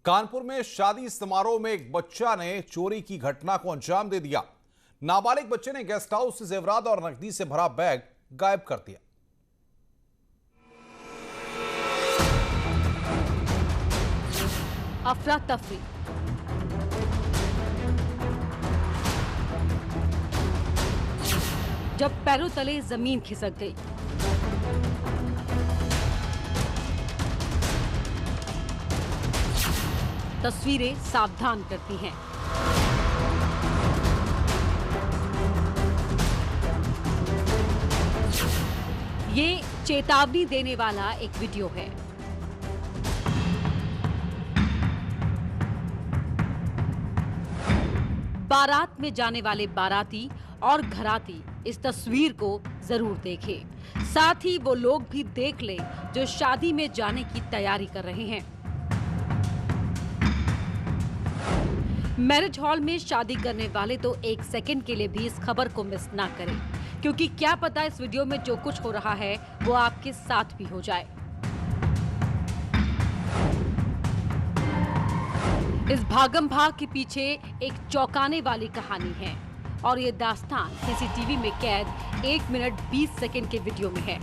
कानपुर में शादी समारोह में एक बच्चा ने चोरी की घटना को अंजाम दे दिया। नाबालिग बच्चे ने गेस्ट हाउस से जेवरात और नकदी से भरा बैग गायब कर दिया। अफरा तफरी, जब पैरों तले जमीन खिसक गई। तस्वीरें सावधान करती हैं। ये चेतावनी देने वाला एक वीडियो है। बारात में जाने वाले बाराती और घराती इस तस्वीर को जरूर देखें। साथ ही वो लोग भी देख लें जो शादी में जाने की तैयारी कर रहे हैं। मैरिज हॉल में शादी करने वाले तो एक सेकंड के लिए भी इस खबर को मिस ना करें, क्योंकि क्या पता इस वीडियो में जो कुछ हो रहा है वो आपके साथ भी हो जाए। इस भागम भाग के पीछे एक चौंकाने वाली कहानी है और ये दास्तान सीसीटीवी में कैद 1 मिनट 20 सेकंड के वीडियो में है।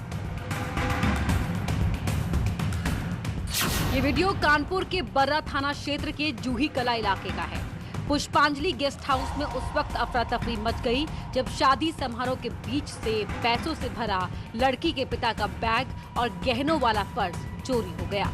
ये वीडियो कानपुर के बर्रा थाना क्षेत्र के जूही कला इलाके का है। पुष्पांजलि गेस्ट हाउस में उस वक्त अफरा तफरी मच गई जब शादी समारोह के बीच से पैसों से भरा लड़की के पिता का बैग और गहनों वाला पर्स चोरी हो गया।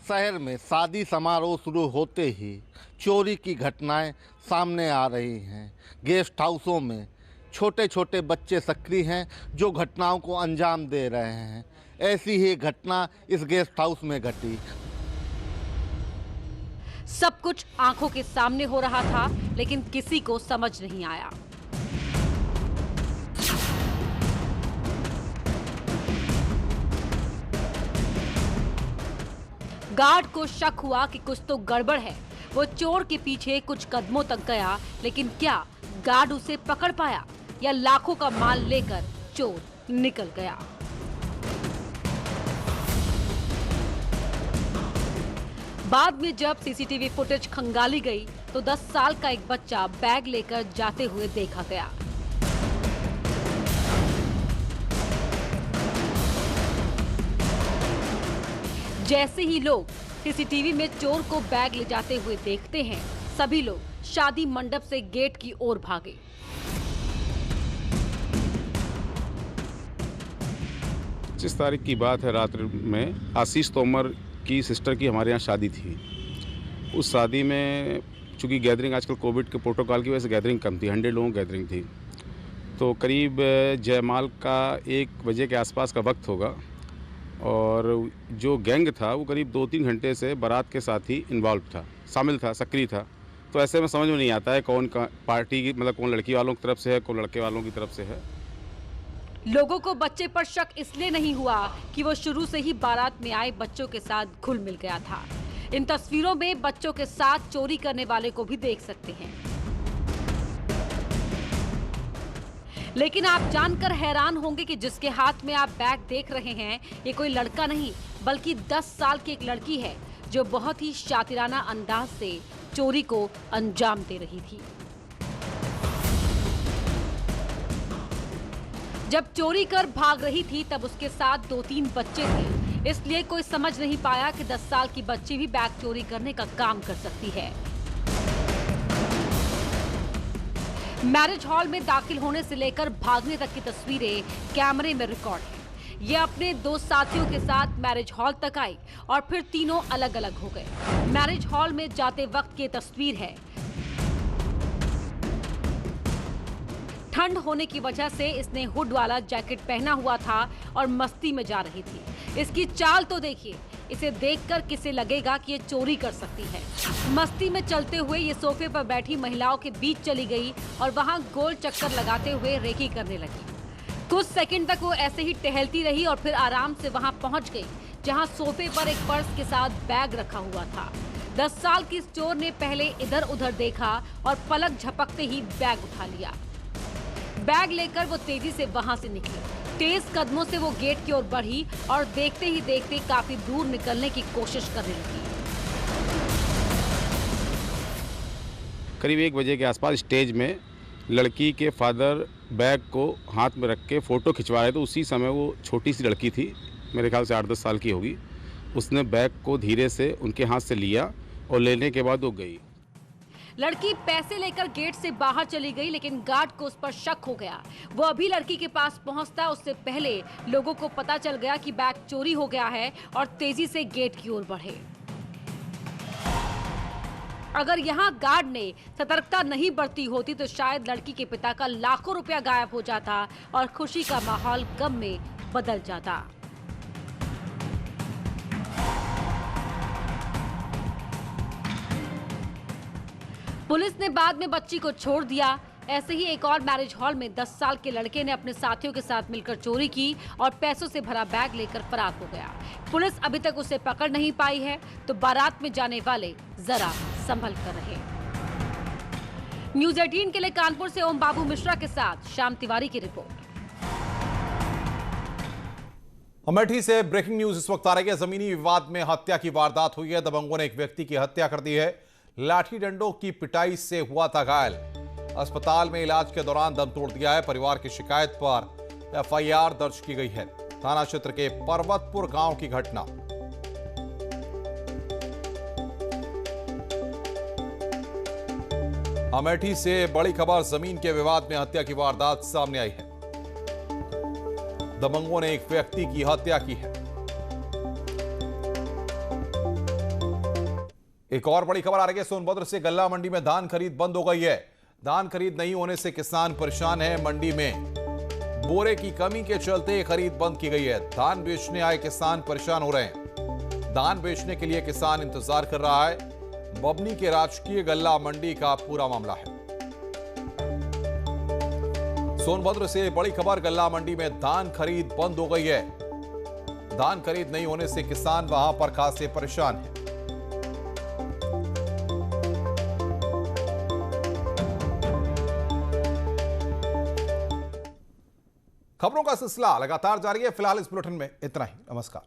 शहर में शादी समारोह शुरू होते ही चोरी की घटनाएं सामने आ रही हैं। गेस्ट हाउसों में छोटे छोटे बच्चे सक्रिय हैं जो घटनाओं को अंजाम दे रहे हैं। ऐसी ही घटना इस गेस्ट हाउस में घटी। सब कुछ आंखों के सामने हो रहा था, लेकिन किसी को समझ नहीं आया। गार्ड को शक हुआ कि कुछ तो गड़बड़ है। वो चोर के पीछे कुछ कदमों तक गया, लेकिन क्या गार्ड उसे पकड़ पाया या लाखों का माल लेकर चोर निकल गया? बाद में जब सीसीटीवी फुटेज खंगाली गई तो 10 साल का एक बच्चा बैग लेकर जाते हुए देखा गया। जैसे ही लोग सीसीटीवी में चोर को बैग ले जाते हुए देखते हैं, सभी लोग शादी मंडप से गेट की ओर भागे। जिस तारीख की बात है, रात में आशीष तोमर की सिस्टर की हमारे यहाँ शादी थी। उस शादी में चूँकि गैदरिंग आजकल कोविड के प्रोटोकॉल की वजह से गैदरिंग कम थी, 100 लोगों की गैदरिंग थी। तो करीब जयमाल का 1 बजे के आसपास का वक्त होगा और जो गैंग था वो करीब 2-3 घंटे से बारात के साथ ही इन्वॉल्व था, शामिल था, सक्रिय था। तो ऐसे में समझ में नहीं आता है कौन पार्टी की, मतलब कौन लड़की वालों की तरफ से है, कौन लड़के वालों की तरफ से है। लोगों को बच्चे पर शक इसलिए नहीं हुआ कि वो शुरू से ही बारात में आए बच्चों के साथ घुल मिल गया था। इन तस्वीरों में बच्चों के साथ चोरी करने वाले को भी देख सकते हैं। लेकिन आप जानकर हैरान होंगे कि जिसके हाथ में आप बैग देख रहे हैं, ये कोई लड़का नहीं बल्कि 10 साल की एक लड़की है जो बहुत ही शातिराना अंदाज से चोरी को अंजाम दे रही थी। जब चोरी कर भाग रही थी तब उसके साथ 2-3 बच्चे थे, इसलिए कोई समझ नहीं पाया कि 10 साल की बच्ची भी बैग चोरी करने का काम कर सकती है। मैरिज हॉल में दाखिल होने से लेकर भागने तक की तस्वीरें कैमरे में रिकॉर्ड हैं। ये अपने 2 साथियों के साथ मैरिज हॉल तक आई और फिर तीनों अलग अलग हो गए। मैरिज हॉल में जाते वक्त की तस्वीर है। ठंड होने की वजह से इसने हुड वाला जैकेट पहना हुआ था और मस्ती में जा रही थी। इसकी चाल तो देखिए, इसे देखकर किसे लगेगा कि ये चोरी कर सकती है। मस्ती में चलते हुए ये सोफे पर बैठी महिलाओं के बीच चली गई और वहां गोल चक्कर लगाते हुए रेकी करने लगी। कुछ सेकंड तक वो ऐसे ही टहलती रही और फिर आराम से वहां पहुंच गई जहां सोफे पर एक पर्स के साथ बैग रखा हुआ था। 10 साल की इस चोर ने पहले इधर उधर देखा और पलक झपकते ही बैग उठा लिया। बैग लेकर वो तेजी से वहां से निकली। तेज कदमों से वो गेट की ओर बढ़ी और देखते ही देखते काफी दूर निकलने की कोशिश करने लगी। करीब 1 बजे के आसपास स्टेज में लड़की के फादर बैग को हाथ में रख के फ़ोटो खिंचवा रहे थे। उसी समय वो छोटी सी लड़की थी, मेरे ख्याल से 8-10 साल की होगी। उसने बैग को धीरे से उनके हाथ से लिया और लेने के बाद वो गई। लड़की पैसे लेकर गेट से बाहर चली गई, लेकिन गार्ड को उस पर शक हो गया। वो अभी लड़की के पास पहुंचता उससे पहले लोगों को पता चल गया कि बैग चोरी हो गया है और तेजी से गेट की ओर बढ़े। अगर यहाँ गार्ड ने सतर्कता नहीं बरती होती तो शायद लड़की के पिता का लाखों रुपया गायब हो जाता और खुशी का माहौल गम में बदल जाता। पुलिस ने बाद में बच्ची को छोड़ दिया। ऐसे ही एक और मैरिज हॉल में 10 साल के लड़के ने अपने साथियों के साथ मिलकर चोरी की और पैसों से भरा बैग लेकर फरार हो गया। पुलिस अभी तक उसे पकड़ नहीं पाई है, तो बारात में जाने वाले जरा संभल कर रहे। न्यूज़ 18 के लिए कानपुर से ओम बाबू मिश्रा के साथ श्याम तिवारी की रिपोर्ट। अमेठी से ब्रेकिंग न्यूज इस वक्त आ रही है। जमीनी विवाद में हत्या की वारदात हुई है। दबंगों ने एक व्यक्ति की हत्या कर दी है। लाठी डंडों की पिटाई से हुआ था घायल। अस्पताल में इलाज के दौरान दम तोड़ दिया है। परिवार की शिकायत पर एफआईआर दर्ज की गई है। थाना क्षेत्र के पर्वतपुर गांव की घटना। अमेठी से बड़ी खबर, जमीन के विवाद में हत्या की वारदात सामने आई है। दबंगों ने एक व्यक्ति की हत्या की है। एक और बड़ी खबर आ रही है सोनभद्र से। गल्ला मंडी में धान खरीद बंद हो गई है। धान खरीद नहीं होने से किसान परेशान है। मंडी में बोरे की कमी के चलते खरीद बंद की गई है। धान बेचने आए किसान परेशान हो रहे हैं। धान बेचने के लिए किसान इंतजार कर रहा है। बबनी के राजकीय गल्ला मंडी का पूरा मामला है। सोनभद्र से बड़ी खबर, गल्ला मंडी में धान खरीद बंद हो गई है। धान खरीद नहीं होने से किसान वहां पर खासे परेशान हैं। खबरों का सिलसिला लगातार जारी है। फिलहाल इस बुलेटिन में इतना ही। नमस्कार।